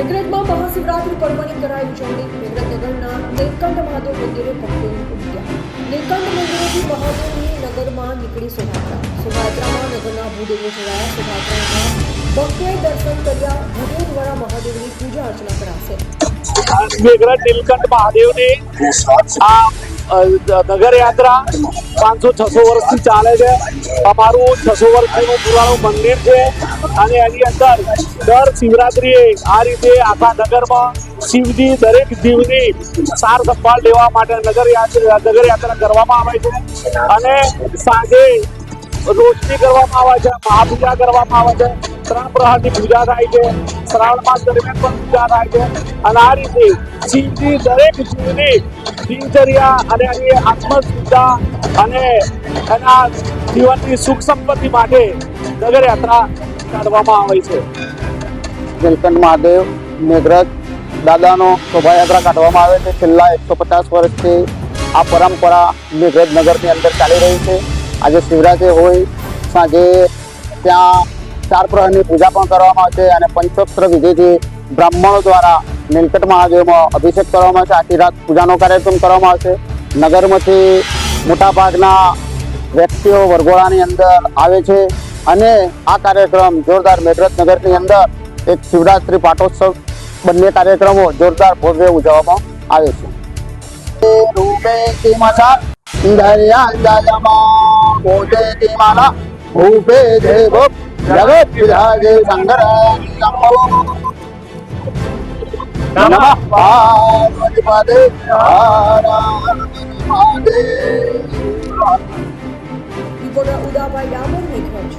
મેઘરજમાં મહાશિવરાત્રી પર્વની કરાઈ ઉજવણી. મેઘરજ નગરના નીલકંઠ મહાદેવ મંદિરે ભક્તોની ઉમટ્યા. નીલકંઠ મંદિરેથી મહાદેવની નગરમાં નીકળી શોભાયાત્રા. શોભાયાત્રામાં નગરના ભૂદેવો જોડાયા. શોભાયાત્રામાં ભક્તોએ દર્શન કર્યા. ભૂદેવ દ્વારા મહાદેવની પૂજા અર્ચના કરાશે. મેઘરજ નીલકંઠ મહાદેવની આ નગર યાત્રા 500-600 વર્ષથી ચાલે છે. અમારું 600 વર્ષનું પુરાણું મંદિર છે અને એની અંદર દર શિવરાત્રીએ આ રીતે આખા નગરમાં શિવજી દરેક જીવની સાર સંભાળ લેવા માટે નગર યાત્રા કરવામાં આવે છે અને સાંજે રોશની કરવામાં આવે છે, મહાપૂજા કરવામાં આવે છે, 3 પ્રહરની પૂજા થાય છે, શ્રાવણ માસ દરમિયાન પણ પૂજા થાય છે અને આ રીતે શિવજી દરેક જીવની દિનચર્યા અને એની આત્મશુદ્ધતા અને એના જીવનની સુખ સંપત્તિ માટે નગર યાત્રા કાઢવામાં આવે છે. નીલકંઠ મહાદેવ મેઘરજ દાદાનો શોભાયાત્રા કાઢવામાં આવે છે. છેલ્લા 150 વર્ષથી આ પરંપરા મેઘરજ નગરની અંદર ચાલી રહી છે. આજે શિવરાત્રી હોય સાંજે ત્યાં 4 પ્રહરની પૂજા પણ કરવામાં આવે છે અને પંચોત્સવ વિધિથી બ્રાહ્મણો દ્વારા નીલકંઠ મહાદેવમાં અભિષેક કરવામાં આવે છે. આખી રાત પૂજાનો કાર્યક્રમ કરવામાં આવે છે. નગરમાંથી મોટાભાગના વ્યક્તિઓ વરઘોડાની અંદર આવે છે અને આ કાર્યક્રમ જોરદાર મેઘરજ નગરની અંદર એક શિવરાત્રી પાટોત્સવ બંને કાર્યક્રમો જોરદાર ભવ્ય ઉજવવામાં આવે છે. રિપોર્ટર ઉદાભાઈ ડામોર, મેઘરજ.